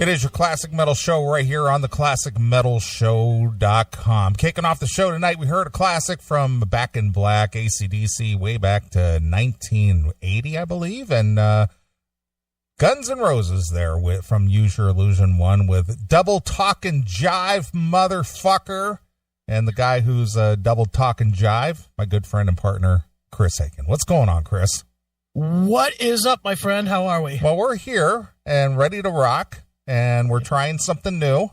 It is your Classic Metal Show right here on the ClassicMetalShow.com. Kicking off the show tonight, we heard a classic from Back in Black, AC/DC, way back to 1980, I believe, and Guns N' Roses there from Use Your Illusion 1 with Double Talkin' Jive, Motherfucker, and the guy who's Double Talkin' Jive, my good friend and partner, Chris Aiken. What's going on, Chris? What is up, my friend? How are we? Well, we're here and ready to rock. And we're trying something new.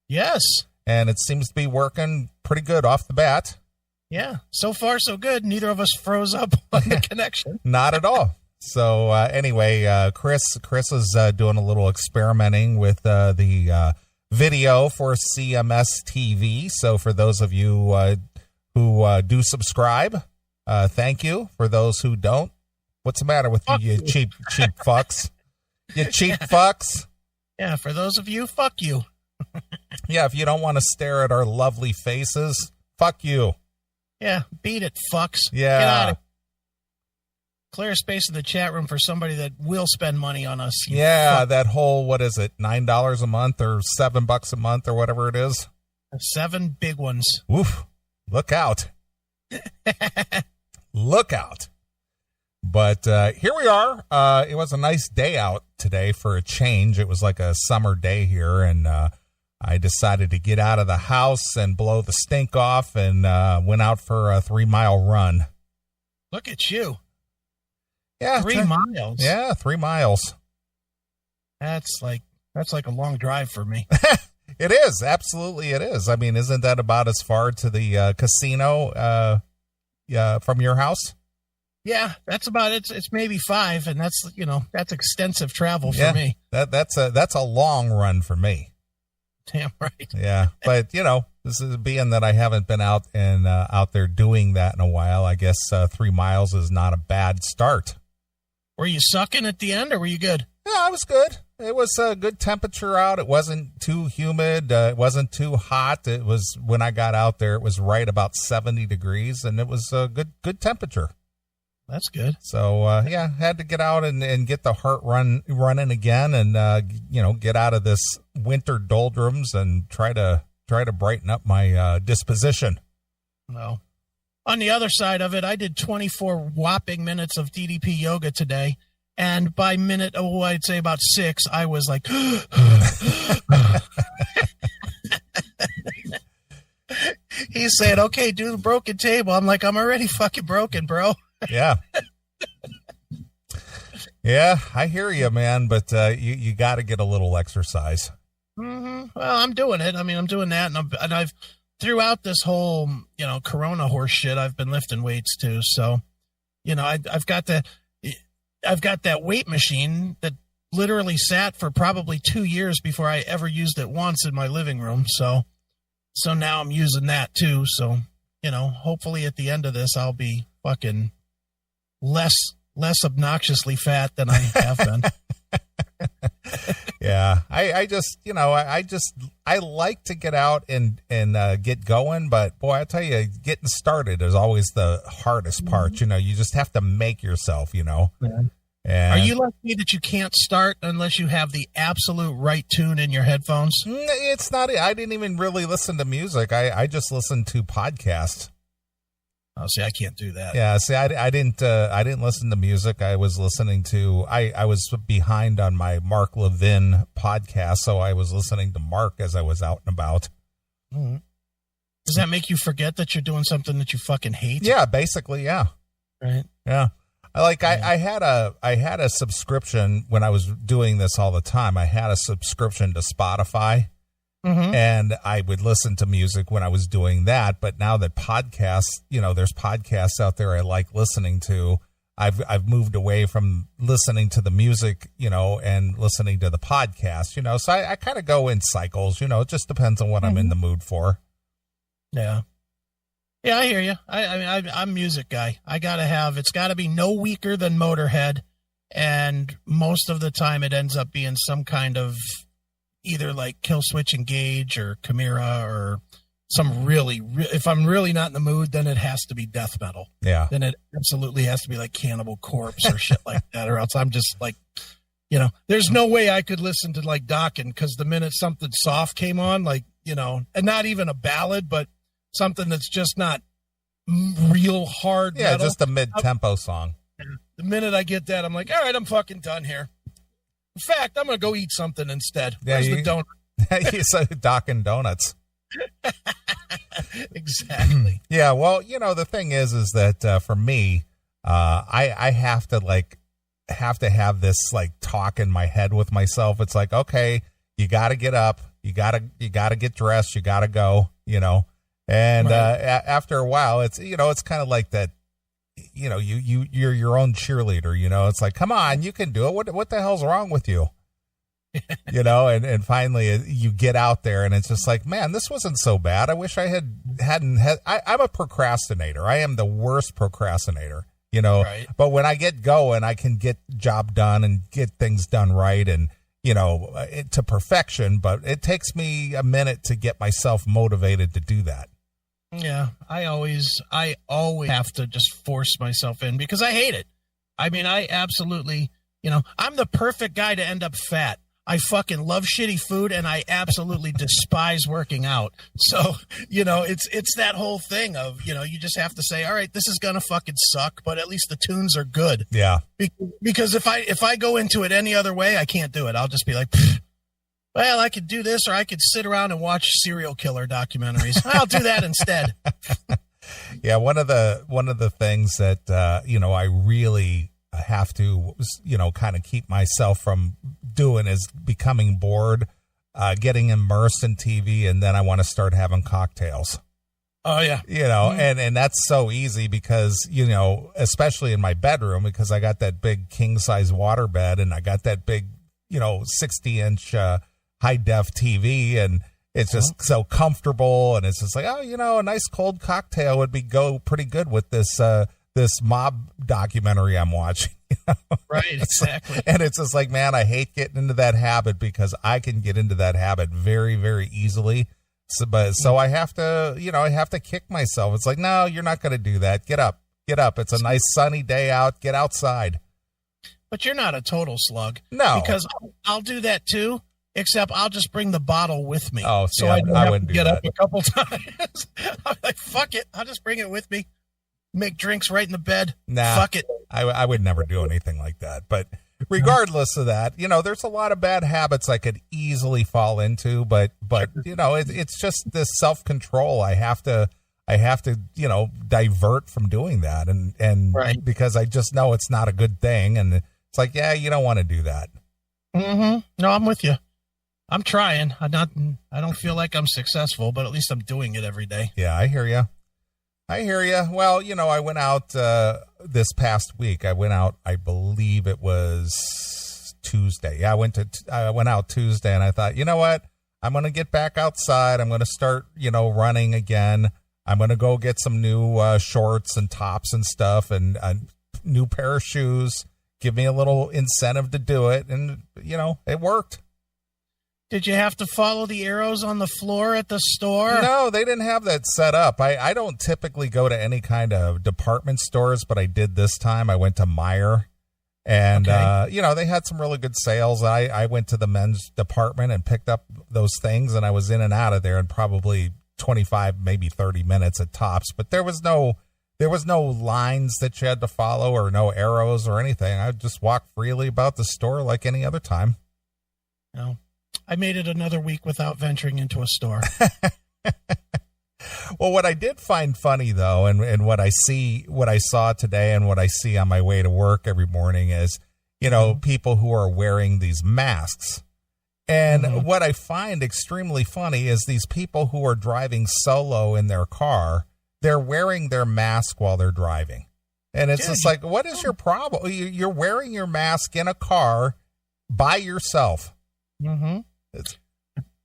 Yes. And it seems to be working pretty good off the bat. Yeah. So far, so good. Neither of us froze up on the connection. Not at all. So anyway, Chris is doing a little experimenting with the video for CMS TV. So for those of you who do subscribe, thank you. For those who don't, what's the matter with you cheap fucks? You cheap fucks. Yeah, for those of you, fuck you. Yeah, if you don't want to stare at our lovely faces, fuck you. Yeah, beat it, fucks. Yeah. Get out of here. Clear space in the chat room for somebody that will spend money on us. Yeah, fuck. that whole, what is it, $9 a month or $7 a month or whatever it is? 7 big ones. Oof, look out. Look out. But here we are. It was a nice day out today for a change. It was like a summer day here, and I decided to get out of the house and blow the stink off and went out for a 3-mile run. Look at you. Yeah. 3 miles. Yeah, 3 miles. That's like a long drive for me. It is. Absolutely it is. I mean, isn't that about as far to the casino from your house? Yeah, that's about it. It's maybe 5, and that's extensive travel for me. That's a long run for me. Damn right. Yeah, but this is being that I haven't been out there doing that in a while. I guess 3 miles is not a bad start. Were you sucking at the end, or were you good? Yeah, I was good. It was a good temperature out. It wasn't too humid. It wasn't too hot. It was, when I got out there, it was right about 70 degrees, and it was a good temperature. That's good. So, had to get out and get the heart running again and, get out of this winter doldrums and try to brighten up my disposition. No. On the other side of it, I did 24 whopping minutes of DDP yoga today. And by minute, I'd say about 6, I was like, he's saying, okay, do the broken table. I'm like, I'm already fucking broken, bro. Yeah. Yeah, I hear you, man, but you got to get a little exercise. Mm-hmm. Well, I'm doing it. I mean, I'm doing that, and I've throughout this whole, Corona horse shit, I've been lifting weights too. So, I've got that weight machine that literally sat for probably 2 years before I ever used it once in my living room. So now I'm using that too. So, hopefully at the end of this, I'll be fucking less obnoxiously fat than I have been. Yeah. I like to get out and get going, but boy, I tell you, getting started is always the hardest part. You just have to make yourself, Yeah. And are you like me that you can't start unless you have the absolute right tune in your headphones? It's not, I didn't even really listen to music. I just listened to podcasts. Oh, see, I can't do that. Yeah, see, I didn't listen to music. I was listening to, I was behind on my Mark Levin podcast, so I was listening to Mark as I was out and about. Mm-hmm. Does that make you forget that you're doing something that you fucking hate? Yeah, basically, yeah. Right. Yeah. I had a subscription when I was doing this all the time. I had a subscription to Spotify. Mm-hmm. And I would listen to music when I was doing that. But now that podcasts, there's podcasts out there I like listening to, I've moved away from listening to the music, and listening to the podcast, so I kind of go in cycles, it just depends on what I'm in the mood for. Yeah. Yeah, I hear you. I mean, I'm a music guy. It's got to be no weaker than Motorhead. And most of the time it ends up being some kind of either like Killswitch Engage or Chimera or some really, if I'm really not in the mood, then it has to be death metal. Yeah. Then it absolutely has to be like Cannibal Corpse or shit like that, or else I'm just like, there's no way I could listen to like Dokken, because the minute something soft came on, like, and not even a ballad, but something that's just not real hard metal. Just a mid-tempo song. The minute I get that, I'm like, all right, I'm fucking done here. In fact, I'm going to go eat something instead. Yeah, Where's the donut? You said Dokken Donuts. Exactly. Yeah, well, the thing is that for me, I have to have this like talk in my head with myself. It's like, okay, you got to get up, you got to get dressed, you got to go, and right. After a while, it's it's kind of like that. You're your own cheerleader. It's like, come on, you can do it. What the hell's wrong with you? And finally you get out there and it's just like, man, this wasn't so bad. I wish I hadn't. I'm a procrastinator. I am the worst procrastinator, right. But when I get going, I can get job done and get things done right. And, to perfection, but it takes me a minute to get myself motivated to do that. Yeah. I always have to just force myself in because I hate it. I mean, I absolutely, I'm the perfect guy to end up fat. I fucking love shitty food and I absolutely despise working out. So, it's that whole thing of, you just have to say, all right, this is going to fucking suck, but at least the tunes are good. Yeah. Because if I go into it any other way, I can't do it. I'll just be like, well, I could do this, or I could sit around and watch serial killer documentaries. I'll do that instead. Yeah. One of the things that, I really have to, kind of keep myself from doing is becoming bored, getting immersed in TV, and then I want to start having cocktails. Oh yeah. And that's so easy because, especially in my bedroom, because I got that big king size water bed and I got that big, 60-inch high def TV, and it's just so comfortable, and it's just like, a nice cold cocktail would go pretty good with this mob documentary I'm watching. Right, exactly. And it's just like, man, I hate getting into that habit because I can get into that habit very, very easily. So I have to, I have to kick myself. It's like, no, you're not going to do that. Get up. It's a nice sunny day out. Get outside. But you're not a total slug. No. Because I'll do that too, except I'll just bring the bottle with me. Oh, so I wouldn't get do up a couple times. I'm like, fuck it. I'll just bring it with me. Make drinks right in the bed. Nah, fuck it. I would never do anything like that. But regardless of that, there's a lot of bad habits I could easily fall into. But it's just this self-control. I have to divert from doing that, and right. Because I just know it's not a good thing, and it's like, yeah, you don't want to do that. Mm-hmm. No, I'm with you. I'm trying. I don't feel like I'm successful, but at least I'm doing it every day. Yeah, I hear you. Well, I went out this past week. I went out, I believe it was Tuesday. Yeah, I went out Tuesday, and I thought, you know what? I'm going to get back outside. I'm going to start, running again. I'm going to go get some new shorts and tops and stuff, and a new pair of shoes. Give me a little incentive to do it, and it worked. Did you have to follow the arrows on the floor at the store? No, they didn't have that set up. I don't typically go to any kind of department stores, but I did this time. I went to Meijer, and, okay. They had some really good sales. I went to the men's department and picked up those things, and I was in and out of there in probably 25, maybe 30 minutes at tops, but there was no lines that you had to follow or no arrows or anything. I just walked freely about the store like any other time. No. I made it another week without venturing into a store. Well, what I did find funny, though, and what I saw today and what I see on my way to work every morning is, people who are wearing these masks. And what I find extremely funny is these people who are driving solo in their car, they're wearing their mask while they're driving. And it's just like, what is your problem? You're wearing your mask in a car by yourself. Mm-hmm.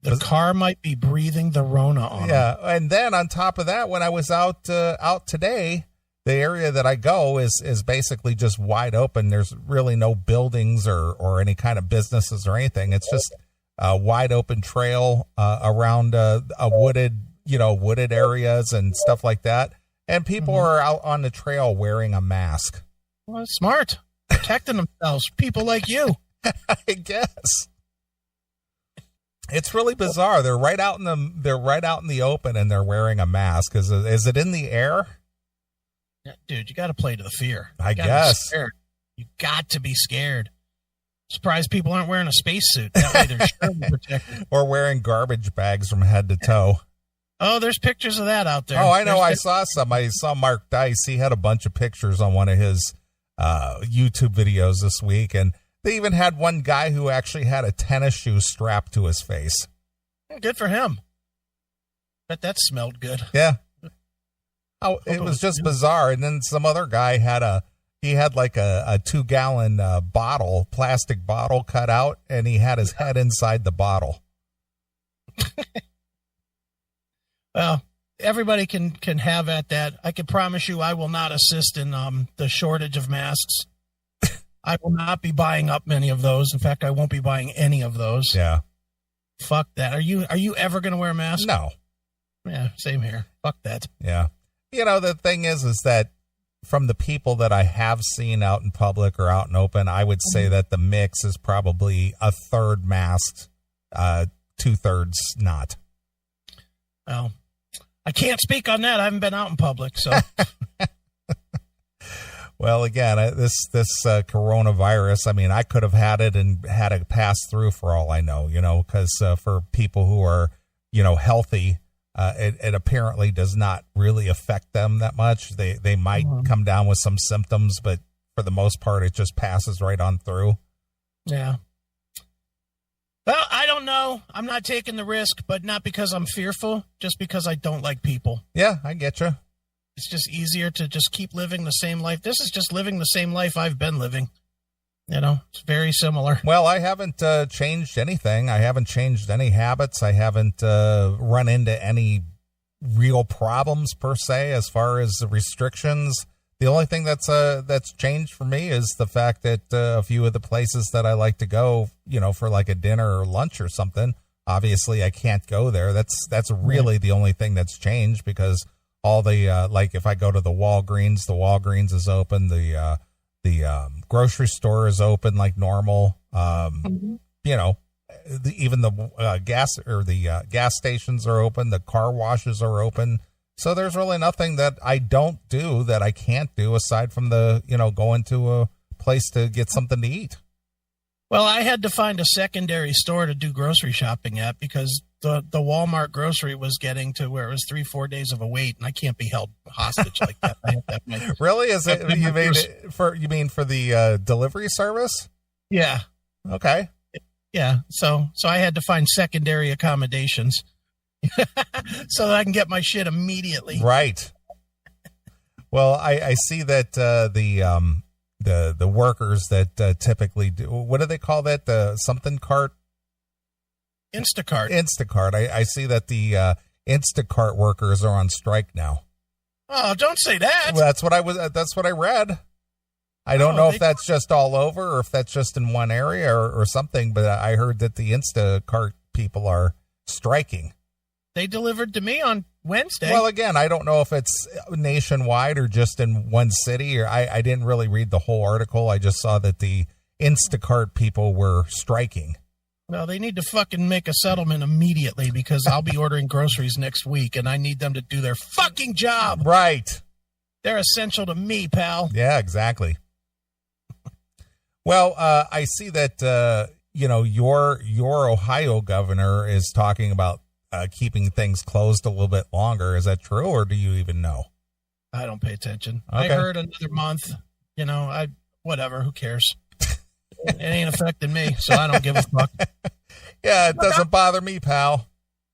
The car might be breathing the Rona on them. Yeah, and then on top of that, when I was out today, the area that I go is basically just wide open. There's really no buildings or any kind of businesses or anything. It's just a wide open trail around a wooded areas and stuff like that. And people are out on the trail wearing a mask. Well, smart, protecting themselves. People like you. I guess. It's really bizarre. They're right out in the open and they're wearing a mask. Is it in the air? Yeah, dude, you got to play to the fear. I guess. You got to be scared. Surprised people aren't wearing a spacesuit. That way they're sure protected. Or wearing garbage bags from head to toe. Oh, there's pictures of that out there. Oh, I know. I saw some. I saw Mark Dice. He had a bunch of pictures on one of his YouTube videos this week, and they even had one guy who actually had a tennis shoe strapped to his face. Good for him. Bet that smelled good. Yeah. Oh, it was just bizarre. And then some other guy had like a 2-gallon plastic bottle cut out, and he had his head inside the bottle. Well, everybody can have at that. I can promise you I will not assist in the shortage of masks. I will not be buying up many of those. In fact, I won't be buying any of those. Yeah. Fuck that. Are you ever going to wear a mask? No. Yeah, same here. Fuck that. Yeah. You know, the thing is that from the people that I have seen out in public or out in open, I would say that the mix is probably a third masked, 2/3 not. Well, I can't speak on that. I haven't been out in public, so. Well, again, this coronavirus, I mean, I could have had it and had it pass through for all I know, because for people who are, healthy, it apparently does not really affect them that much. They might come down with some symptoms, but for the most part, it just passes right on through. Yeah. Well, I don't know. I'm not taking the risk, but not because I'm fearful, just because I don't like people. Yeah, I get you. It's just easier to just keep living the same life. This is just living the same life I've been living. It's very similar. Well, I haven't changed anything. I haven't changed any habits. I haven't run into any real problems per se as far as the restrictions. The only thing that's changed for me is the fact that a few of the places that I like to go, for like a dinner or lunch or something, obviously I can't go there. That's really the only thing that's changed, because all the like if I go to the Walgreens is open. The grocery store is open like normal. Even the gas stations are open. The car washes are open. So there's really nothing that I don't do that I can't do aside from going to a place to get something to eat. Well, I had to find a secondary store to do grocery shopping at, because the Walmart grocery was getting to where it was 3-4 days of a wait, and I can't be held hostage like that. I have to have really? Is it you mean for the delivery service? Yeah. Okay. Yeah. So I had to find secondary accommodations so that I can get my shit immediately. Right. Well, I see that the workers that typically do, what do they call that? The something cart? Instacart. I see that the Instacart workers are on strike now. Oh, don't say that. Well, that's what I read. I don't know if that's just all over or if that's just in one area or something, but I heard that the Instacart people are striking. They delivered to me on Wednesday. Well, again, I don't know if it's nationwide or just in one city, or I didn't really read the whole article. I just saw that the Instacart people were striking. Well, they need to fucking make a settlement immediately, because I'll be ordering groceries next week and I need them to do their fucking job. Right. They're essential to me, pal. Yeah, exactly. Well, I see that, your Ohio governor is talking about keeping things closed a little bit longer. Is that true, or do you even know? I don't pay attention. Okay. I heard another month. Whatever. Who cares? It ain't affecting me, so I don't give a fuck. Yeah, it doesn't bother me, pal.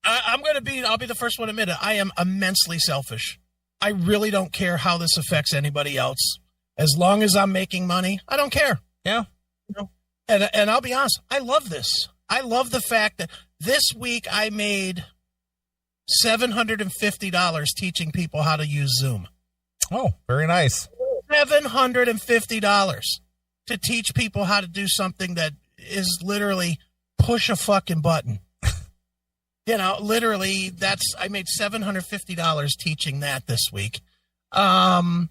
I'll be the first one to admit it. I am immensely selfish. I really don't care how this affects anybody else. As long as I'm making money, I don't care. Yeah. And I'll be honest, I love this. I love the fact that this week I made $750 teaching people how to use Zoom. Oh, very nice. $750 to teach people how to do something that is literally push a fucking button. Literally, I made $750 teaching that this week. I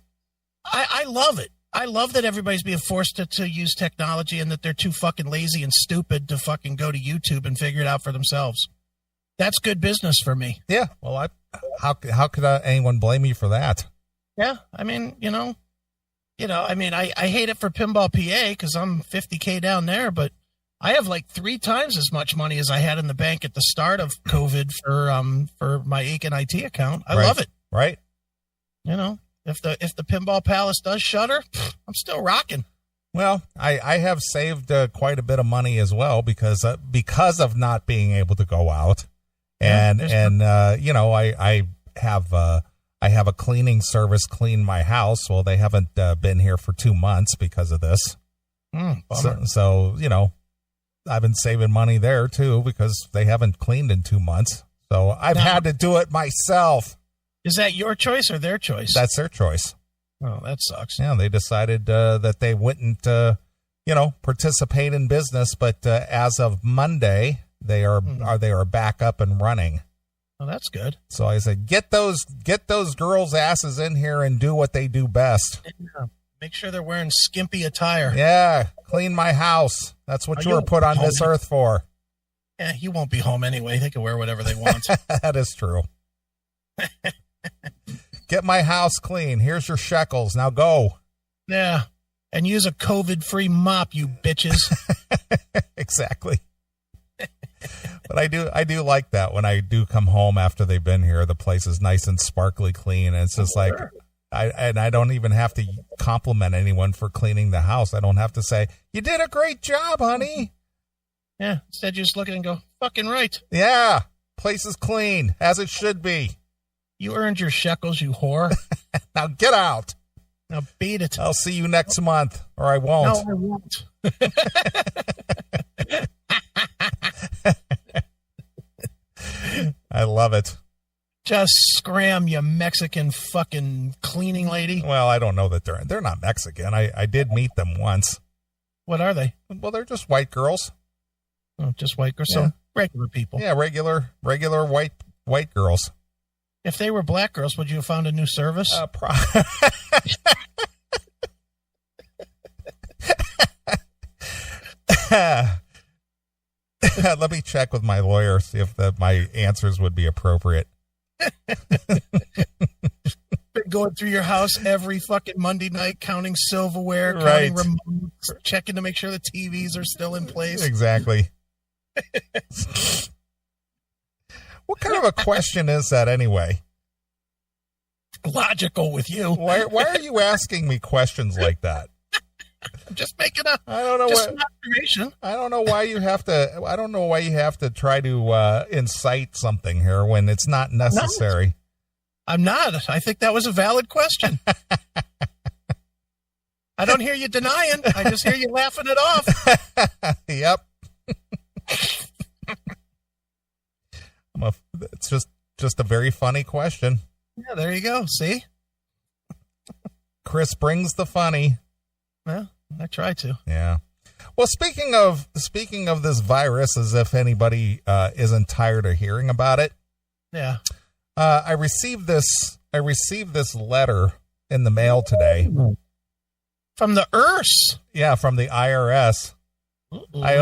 love it. I love that everybody's being forced to use technology and that they're too fucking lazy and stupid to fucking go to YouTube and figure it out for themselves. That's good business for me. Yeah. Well, how could anyone blame you for that? Yeah. I mean, I hate it for Pinball PA because I'm $50K down there, but I have like 3 times as much money as I had in the bank at the start of COVID for my Aiken IT account. I love it. Right. If the Pinball Palace does shutter, I'm still rocking. Well, I have saved quite a bit of money as well because of not being able to go out, I have a cleaning service clean my house. Well, they haven't been here for 2 months because of this. So I've been saving money there too because they haven't cleaned in 2 months. So I've had to do it myself. Is that your choice or their choice? That's their choice. Oh, that sucks. Yeah, they decided that they wouldn't, participate in business. But as of Monday, they are back up and running. Oh, that's good. So I said, get those girls' asses in here and do what they do best. Yeah. Make sure they're wearing skimpy attire. Yeah, clean my house. That's what you were put on this earth for. Yeah, you won't be home anyway. They can wear whatever they want. That is true. Get my house clean. Here's your shekels. Now go. Yeah. And use a COVID-free mop, you bitches. Exactly. But I do like that when I do come home after they've been here. The place is nice and sparkly clean. And it's just like, I don't even have to compliment anyone for cleaning the house. I don't have to say, you did a great job, honey. Yeah. Instead, you just look at it and go, fucking right. Yeah. Place is clean, as it should be. You earned your shekels, you whore. Now get out. Now beat it. I'll see you next month, or I won't. No, I won't. I love it. Just scram, you Mexican fucking cleaning lady. Well, I don't know that they're not Mexican. I did meet them once. What are they? Well, they're just white girls. Oh, just white girls. Yeah. So regular people. Yeah, regular white girls. If they were black girls, would you have found a new service? Let me check with my lawyer, see if my answers would be appropriate. Been going through your house every fucking Monday night, counting silverware, counting remotes, checking to make sure the TVs are still in place. Exactly. What kind of a question is that anyway? Logical with you. Why are you asking me questions like that? I'm just making an observation. I don't know why you have to try to incite something here when it's not necessary. No, I'm not. I think that was a valid question. I don't hear you denying. I just hear you laughing it off. Yep. It's just a very funny question. Yeah, there you go. See? Chris brings the funny. Well, I try to. Yeah. Well, speaking of this virus, as if anybody isn't tired of hearing about it. Yeah. I received this letter in the mail today. From the IRS. Yeah, from the IRS. I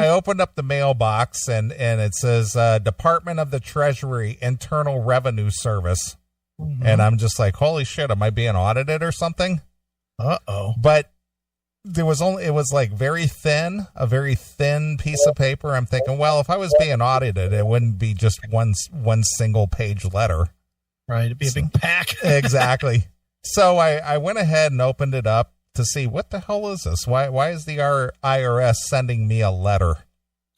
opened up the mailbox and it says Department of the Treasury Internal Revenue Service. Mm-hmm. And I'm just like, holy shit, am I being audited or something? Uh-oh. But it was like a very thin piece of paper. I'm thinking, well, if I was being audited, it wouldn't be just one single page letter. Right. It'd be a big pack. Exactly. So I went ahead and opened it up to see what the hell is this? Why is the IRS sending me a letter?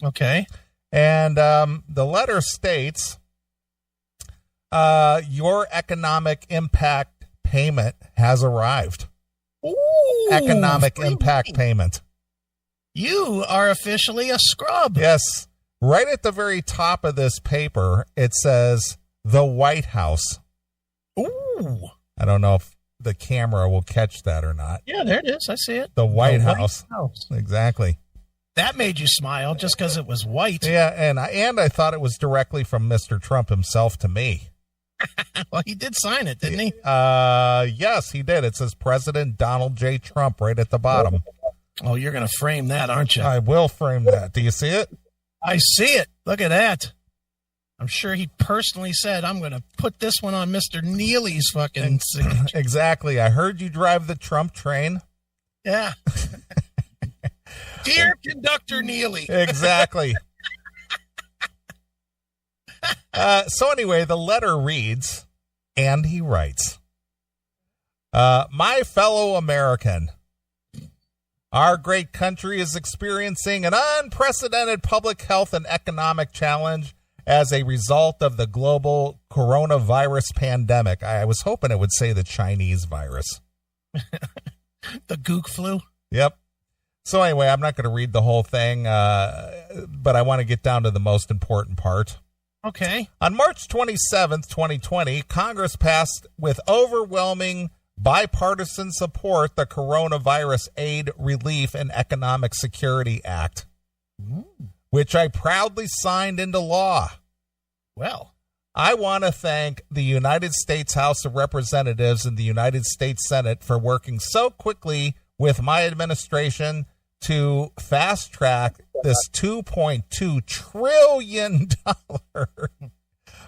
Okay. And the letter states, your economic impact payment has arrived. Ooh, economic impact payment. You are officially a scrub. Yes. Right at the very top of this paper, it says the White House. Ooh. I don't know if the camera will catch that or not. Yeah, there it is. I see it. The White House. Exactly. That made you smile just because it was white. Yeah, and I thought it was directly from Mr. Trump himself to me. Well, he did sign it, didn't he? Yes, he did. It says President Donald J. Trump right at the bottom. Oh, you're going to frame that, aren't you? I will frame that. Do you see it? I see it. Look at that. I'm sure he personally said, I'm going to put this one on Mr. Neely's fucking signature. Exactly. I heard you drive the Trump train. Yeah. Dear Conductor Neely. Exactly. So anyway, the letter reads, and he writes, my fellow American, our great country is experiencing an unprecedented public health and economic challenge as a result of the global coronavirus pandemic. I was hoping it would say the Chinese virus. The gook flu? Yep. So anyway, I'm not going to read the whole thing, but I want to get down to the most important part. Okay. On March 27th, 2020, Congress passed with overwhelming bipartisan support the Coronavirus Aid, Relief, and Economic Security Act, which I proudly signed into law. Well, I want to thank the United States House of Representatives and the United States Senate for working so quickly with my administration to fast track this $2.2 trillion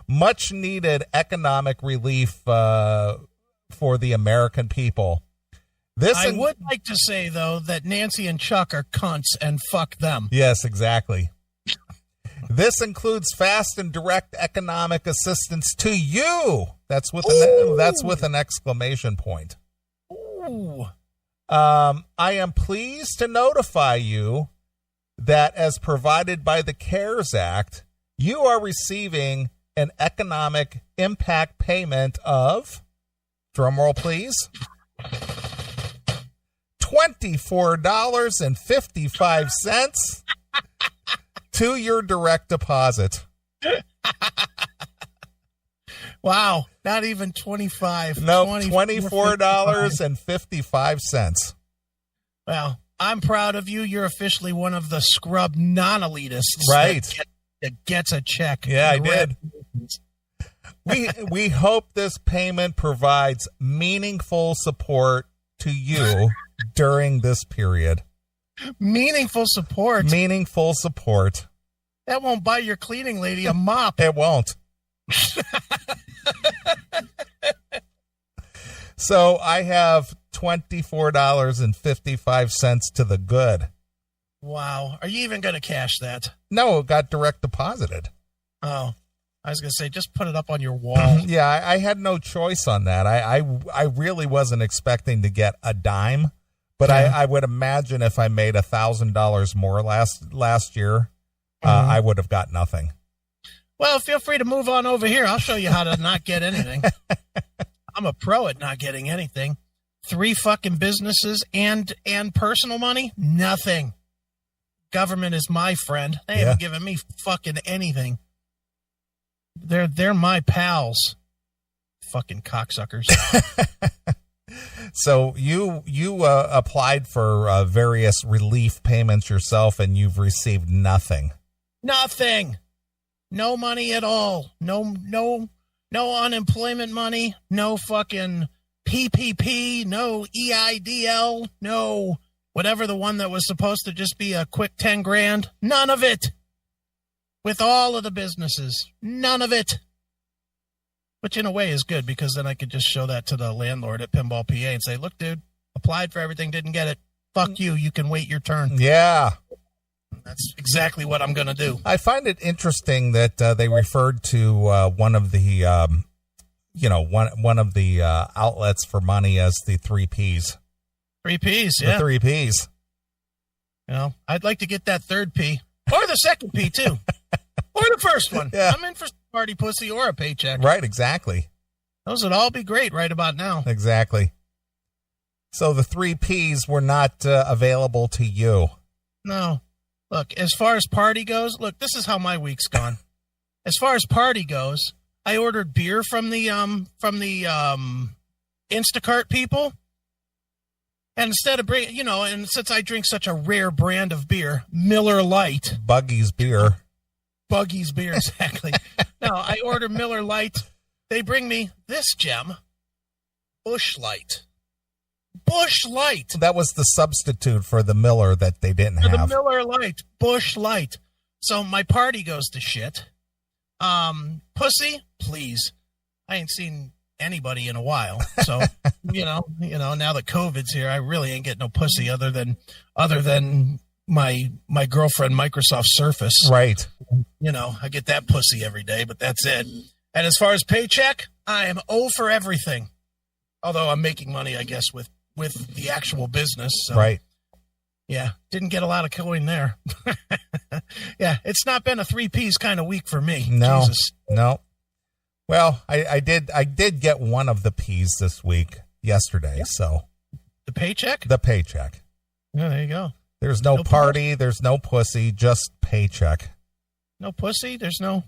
much needed economic relief for the American people. I would like to say, though, that Nancy and Chuck are cunts and fuck them. Yes, exactly. This includes fast and direct economic assistance to you. That's with an exclamation point. Ooh. I am pleased to notify you that as provided by the CARES Act, you are receiving an economic impact payment of, drumroll please, $24.55 to your direct deposit. Wow, not even 25. No, $24.55. Well, I'm proud of you. You're officially one of the scrub non-elitists. Right. That gets a check. Yeah, I did. We hope this payment provides meaningful support to you during this period. Meaningful support? Meaningful support. That won't buy your cleaning lady a mop. It won't. So I have $24.55 to the good. Wow. Are you even going to cash that? No, it got direct deposited. Oh, I was going to say, just put it up on your wall. Yeah, I had no choice on that. I really wasn't expecting to get a dime, but yeah. I would imagine if I made $1,000 more last year, I would have got nothing. Well, feel free to move on over here. I'll show you how to not get anything. I'm a pro at not getting anything. 3 fucking businesses and personal money, nothing. Government is my friend. They haven't given me fucking anything. They're my pals. Fucking cocksuckers. So you applied for various relief payments yourself, and you've received nothing. Nothing. No money at all. No unemployment money. No fucking PPP. No EIDL. No whatever the one that was supposed to just be a quick 10 grand. None of it. With all of the businesses. None of it. Which in a way is good, because then I could just show that to the landlord at Pinball PA and say, look, dude, applied for everything, didn't get it. Fuck you. You can wait your turn. Yeah. That's exactly what I'm going to do. I find it interesting that they referred to one of the, one of the outlets for money as the 3 Ps. 3 Ps, yeah. The 3 Ps. You know, I'd like to get that 3rd P. Or the 2nd P, too. Or the first one. Yeah. I'm in for party pussy or a paycheck. Right, exactly. Those would all be great right about now. Exactly. So the 3 Ps were not available to you. No. Look, as far as party goes, look, this is how my week's gone. As far as party goes, I ordered beer from the Instacart people. And instead of bringing, and since I drink such a rare brand of beer, Miller Lite. Buggy's beer. Buggy's beer, exactly. No, I ordered Miller Lite they bring me this gem, Bush Light. Bush Light. That was the substitute for the Miller that they didn't have. The Miller Light, Bush Light. So my party goes to shit. Pussy, please. I ain't seen anybody in a while. So, you know, now that COVID's here, I really ain't getting no pussy other than my girlfriend Microsoft Surface. Right. You know, I get that pussy every day, but that's it. And as far as paycheck, I am O for everything. Although I'm making money, I guess, with the actual business. So, right. Yeah, didn't get a lot of coin there. Yeah, it's not been a 3Ps kind of week for me. No, Jesus. no. Well, I did get one of the P's this week yesterday. So the paycheck. Yeah, there you go. There's no party. There's no pussy. Just paycheck. No pussy. There's no.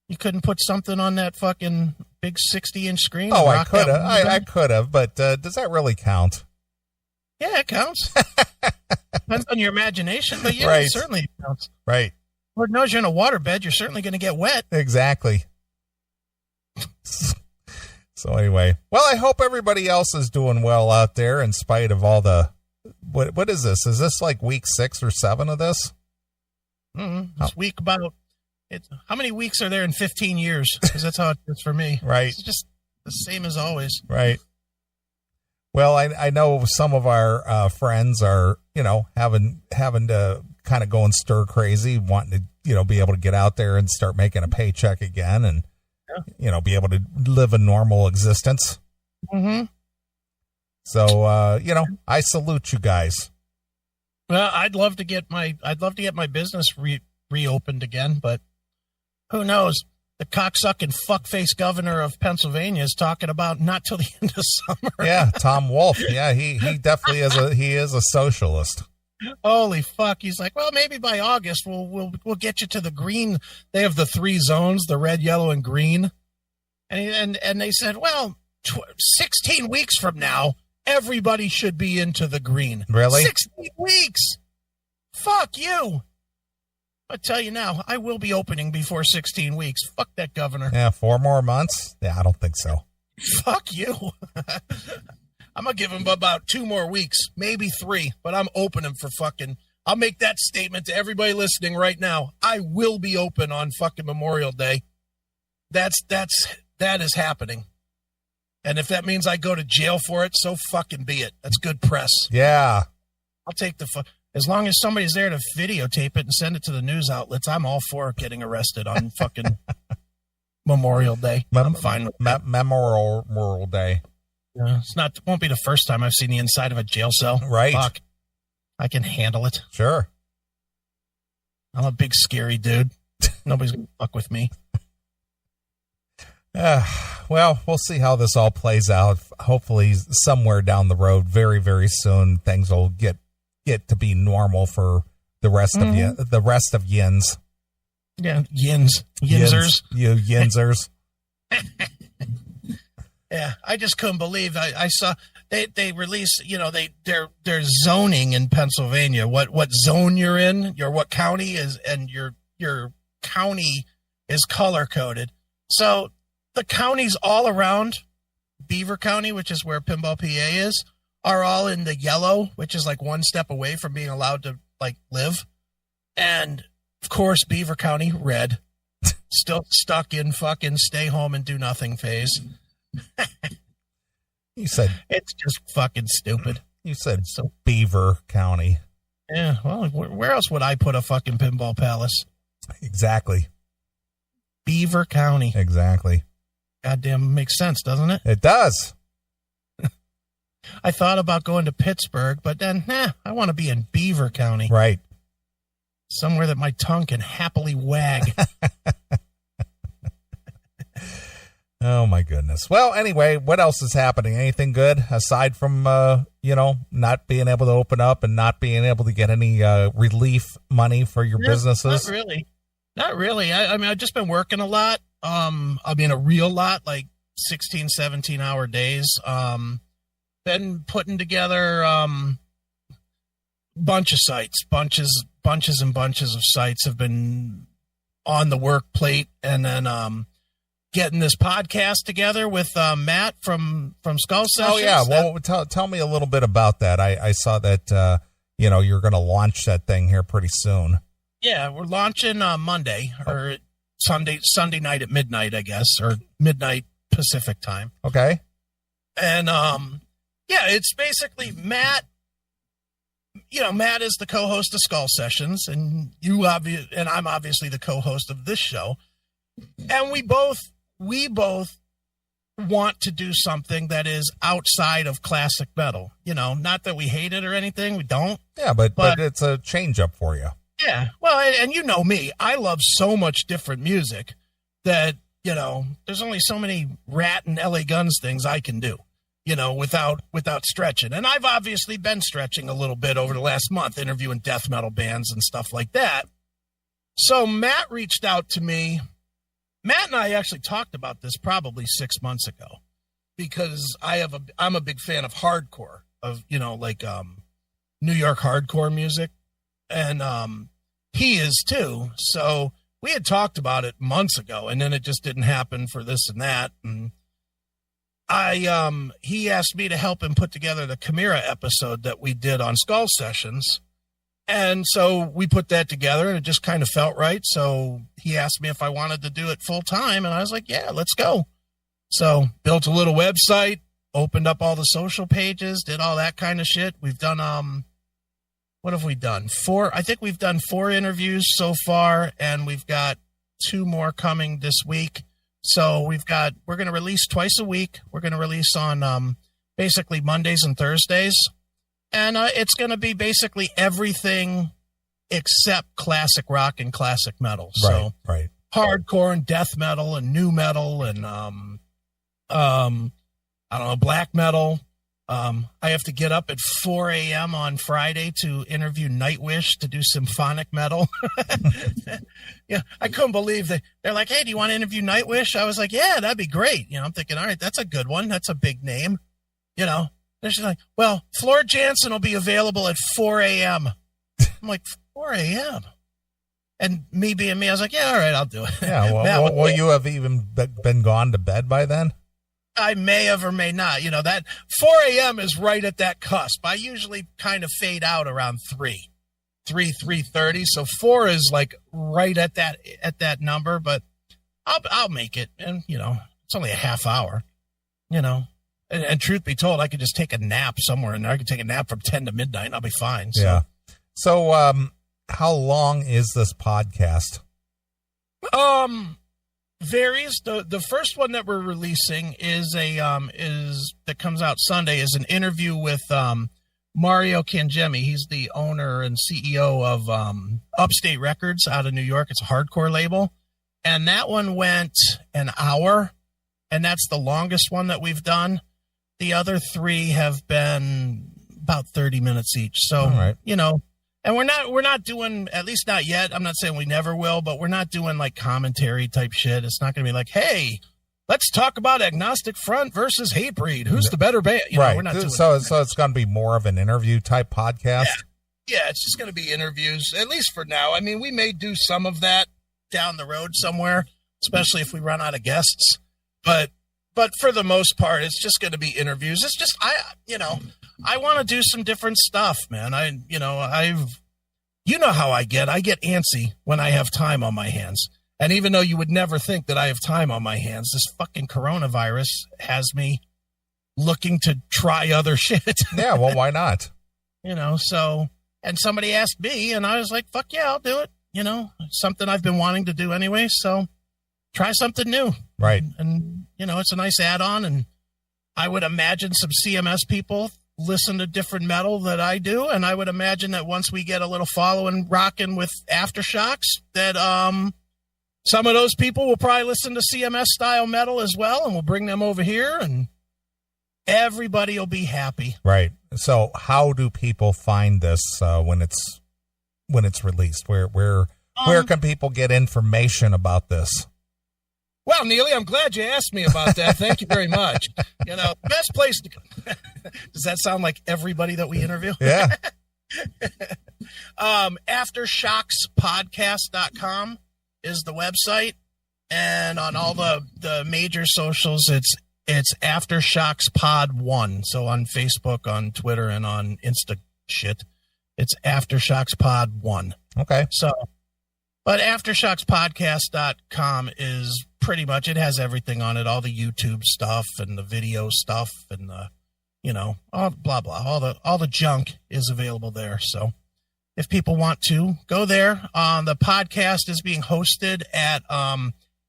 You couldn't put something on that fucking big 60-inch screen. Oh, I could have. I could have, but does that really count? Yeah, it counts. Depends on your imagination, but yeah, right. It certainly counts. Right. Lord knows you're in a waterbed, you're certainly going to get wet. Exactly. So anyway, well, I hope everybody else is doing well out there in spite of all the. What is this? Is this like week 6 or 7 of this? It's week about. How many weeks are there in 15 years? Because that's how it is for me. Right. It's just the same as always. Right. Well, I know some of our friends are, having to kind of go and stir crazy, wanting to, be able to get out there and start making a paycheck again and, be able to live a normal existence. Mm-hmm. So, I salute you guys. Well, I'd love to get my business reopened again, but who knows? The cocksucking fuckface governor of Pennsylvania is talking about not till the end of summer. Yeah, Tom Wolf. Yeah, he definitely is a socialist. Holy fuck! He's like, well, maybe by August we'll get you to the green. They have the 3 zones: the red, yellow, and green. And they said, well, 16 weeks from now, everybody should be into the green. Really? 16 weeks? Fuck you! I tell you now, I will be opening before 16 weeks. Fuck that governor. Yeah, 4 more months? Yeah, I don't think so. Fuck you. I'm going to give him about 2 more weeks, maybe 3, but I'm opening for fucking... I'll make that statement to everybody listening right now. I will be open on fucking Memorial Day. That is happening. And if that means I go to jail for it, so fucking be it. That's good press. Yeah. I'll take as long as somebody's there to videotape it and send it to the news outlets, I'm all for getting arrested on fucking Memorial Day. I'm fine with that. Memorial Day. Yeah, won't be the first time I've seen the inside of a jail cell. Right. Fuck. I can handle it. Sure. I'm a big scary dude. Nobody's going to fuck with me. Well, we'll see how this all plays out. Hopefully somewhere down the road, very, very soon, things will get to be normal for the rest of yins. Yeah, yinzers. You yinzers. Yeah, I just couldn't believe I saw they released, they're zoning in Pennsylvania. What zone you're in, what county is, and your county is color coded. So the counties all around Beaver County, which is where Pinball PA is, are all in the yellow, which is like 1 step away from being allowed to live. And of course, Beaver County, red, still stuck in fucking stay home and do nothing phase. You said it's just fucking stupid. You said Beaver County. Yeah. Well, where else would I put a fucking pinball palace? Exactly. Beaver County. Exactly. Goddamn, makes sense, doesn't it? It does. I thought about going to Pittsburgh, but then, I want to be in Beaver County. Right. Somewhere that my tongue can happily wag. Oh, my goodness. Well, anyway, what else is happening? Anything good aside from, not being able to open up and not being able to get any relief money for your businesses? Not really. I mean, I've just been working a lot. A real lot, like 16, 17-hour days. Been putting together bunch of sites, bunches and bunches of sites have been on the work plate, and then getting this podcast together with Matt from Skull Sessions. Oh yeah, well, tell me a little bit about that. I saw that you're going to launch that thing here pretty soon. Yeah, we're launching Monday or Sunday night at midnight, I guess, or midnight Pacific time. Okay. And it's basically Matt. Matt is the co-host of Skull Sessions, and I'm obviously the co-host of this show. And we both want to do something that is outside of classic metal. Not that we hate it or anything. We don't. Yeah, but it's a change up for you. Yeah. Well, and you know me, I love so much different music that, there's only so many Rat and LA Guns things I can do, without stretching. And I've obviously been stretching a little bit over the last month, interviewing death metal bands and stuff like that. So Matt reached out to me. Matt and I actually talked about this probably 6 months ago because I'm a big fan of hardcore, of, New York hardcore music. And he is too. So we had talked about it months ago, and then it just didn't happen for this and that. And he asked me to help him put together the Chimera episode that we did on Skull Sessions. And so we put that together, and it just kind of felt right. So he asked me if I wanted to do it full time, and I was like, yeah, let's go. So built a little website, opened up all the social pages, did all that kind of shit. We've done, what have we done? I think we've done 4 interviews so far, and we've got 2 more coming this week. So we're going to release twice a week. We're going to release on basically Mondays and Thursdays. And it's going to be basically everything except classic rock and classic metal. So right. Hardcore and death metal and new metal and, black metal. I have to get up at 4 a.m. on Friday to interview Nightwish to do symphonic metal. Yeah, I couldn't believe that. They're like, hey, do you want to interview Nightwish? I was like, yeah, that'd be great. I'm thinking, all right, that's a good one. That's a big name. They're just like, well, Floor Jansen will be available at 4 a.m. I'm like, 4 a.m.? And me being me, I was like, yeah, all right, I'll do it. Yeah, well, will you have even been gone to bed by then? I may have or may not. That 4 a.m. is right at that cusp. I usually kind of fade out around 3:30. So 4 is like right at that number, but I'll make it. And, it's only a half hour, And truth be told, I could just take a nap somewhere in there. I could take a nap from 10 to midnight and I'll be fine. So. Yeah. So, how long is this podcast? Varies. The first one that we're releasing is that comes out Sunday is an interview with Mario Cangemi. He's the owner and CEO of Upstate Records out of New York. It's a hardcore label. And that one went an hour, and that's the longest one that we've done. The other 3 have been about 30 minutes each. So, right. And we're not doing, at least not yet. I'm not saying we never will, but we're not doing like commentary type shit. It's not going to be like, hey, let's talk about Agnostic Front versus Hatebreed. Who's the better band? Right. We're not doing so it's going to be more of an interview type podcast. Yeah, it's just going to be interviews, at least for now. I mean, we may do some of that down the road somewhere, especially if we run out of guests. But for the most part, it's just going to be interviews. It's just, I want to do some different stuff, man. You know how I get antsy when I have time on my hands. And even though you would never think that I have time on my hands, this fucking coronavirus has me looking to try other shit. Yeah, well, why not? So, and somebody asked me and I was like, fuck yeah, I'll do it. It's something I've been wanting to do anyway. So try something new. Right. And it's a nice add-on. And I would imagine some CMS people listen to different metal that I do, and I would imagine that once we get a little following rocking with Aftershocks, that some of those people will probably listen to CMS style metal as well, and we'll bring them over here, and everybody will be happy. Right. So, how do people find this when it's released? Where can people get information about this? Well, Neeley, I'm glad you asked me about that. Thank you very much. Best place to... Does that sound like everybody that we interview? Yeah. Aftershockspodcast.com is the website. And on all the major socials, it's Aftershocks Pod 1. So on Facebook, on Twitter, and on Insta shit, it's Aftershocks Pod 1. Okay. So, but AftershocksPodcast.com is pretty much, it has everything on it, all the YouTube stuff and the video stuff and the, all blah, blah, all the junk is available there. So if people want to go there, the podcast is being hosted at,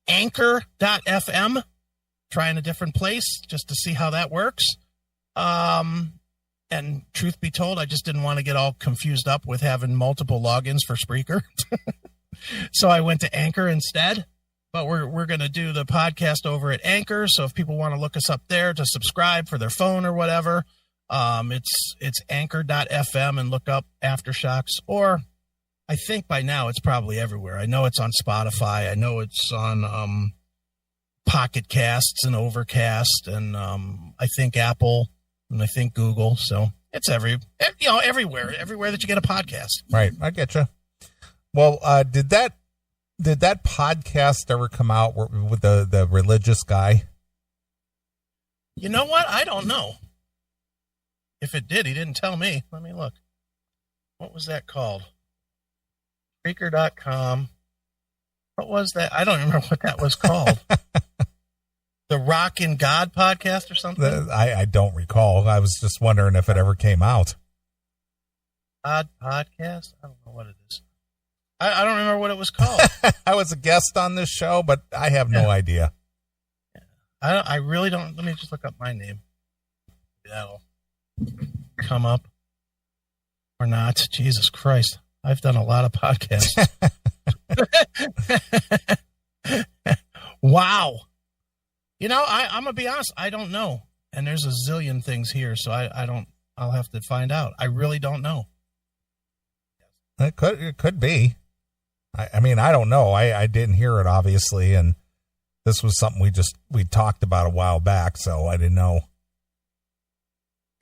Anchor.fm, trying a different place just to see how that works. And truth be told, I just didn't want to get all confused up with having multiple logins for Spreaker. So I went to Anchor instead. But we're going to do the podcast over at Anchor. So if people want to look us up there to subscribe for their phone or whatever, it's Anchor.fm and look up Aftershocks. Or I think by now it's probably everywhere. I know it's on Spotify. I know it's on Pocket Casts and Overcast, and I think Apple, and I think Google. So it's everywhere that you get a podcast. Right, I get you. Well, did that podcast ever come out with the religious guy? You know what? I don't know. If it did, he didn't tell me. Let me look. What was that called? Spreaker.com. What was that? I don't remember what that was called. The Rock and God podcast or something? I don't recall. I was just wondering if it ever came out. Odd podcast? I don't know what it is. I don't remember what it was called. I was a guest on this show, but I have no idea. I really don't. Let me just look up my name. That'll come up or not. Jesus Christ. I've done a lot of podcasts. Wow. I'm going to be honest. I don't know. And there's a zillion things here. So I'll have to find out. I really don't know. It could be. I mean, I don't know. I didn't hear it, obviously. And this was something we talked about a while back. So I didn't know.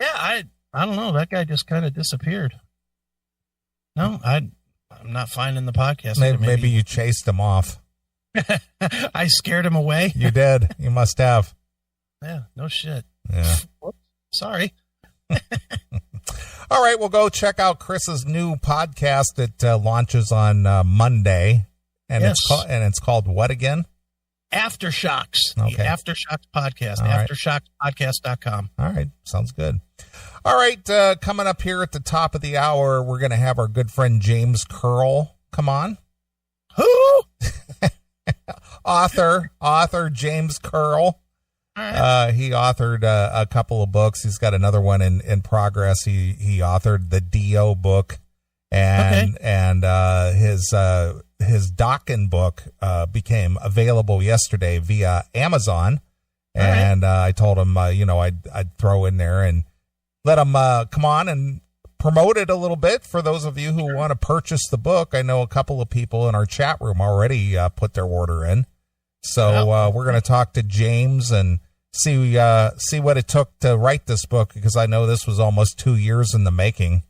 Yeah, I don't know. That guy just kind of disappeared. No, I'm not finding the podcast. Maybe you chased him off. I scared him away. You did. You must have. Yeah, no shit. Yeah. Whoops, sorry. All right, we'll go check out Chris's new podcast that launches on Monday, and yes. it's called what again? Aftershocks. Okay. The Aftershocks podcast. All right. Aftershockspodcast.com. All right, sounds good. All right, coming up here at the top of the hour, we're going to have our good friend James Curl come on. Who? author James Curl. All right. He authored a couple of books. He's got another one in progress. He authored the Dio book, and his Dokken book became available yesterday via Amazon. And I told him, I'd throw in there and let him come on and promote it a little bit for those of you who want to purchase the book. I know a couple of people in our chat room already put their order in. So we're going to talk to James and see what it took to write this book, because I know this was almost 2 years in the making.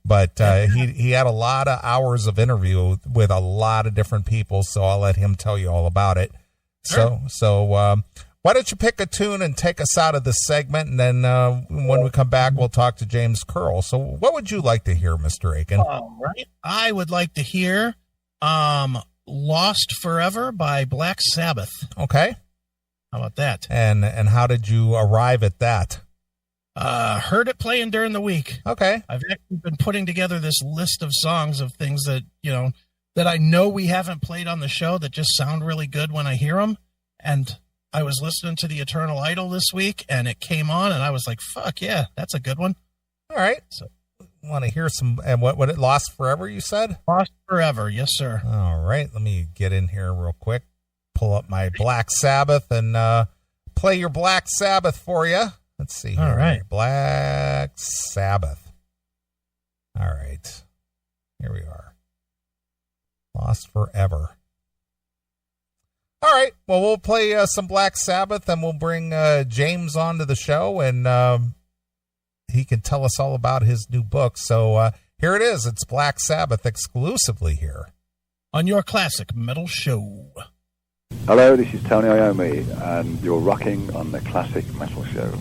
But he had a lot of hours of interview with a lot of different people, so I'll let him tell you all about it. Sure. So why don't you pick a tune and take us out of this segment, and then when we come back, we'll talk to James Curl. So what would you like to hear, Mr. Aiken? All right. I would like to hear Lost Forever by Black Sabbath. Okay. How about that? And how did you arrive at that? Heard it playing during the week. Okay. I've actually been putting together this list of songs of things that, that I know we haven't played on the show that just sound really good when I hear them. And I was listening to the Eternal Idol this week, and it came on, and I was like, fuck yeah, that's a good one. All right. So want to hear some, and what it Lost Forever, you said? Lost Forever. Yes, sir. All right. Let me get in here real quick, pull up my Black Sabbath, and play your Black Sabbath for you. Let's see here. All right. Black Sabbath. All right. Here we are. Lost Forever. All right. Well, we'll play some Black Sabbath, and we'll bring James onto the show, and he can tell us all about his new book. So here it is. It's Black Sabbath exclusively here on your classic metal show. Hello, this is Tony Iommi, and you're rocking on the Classic Metal Show.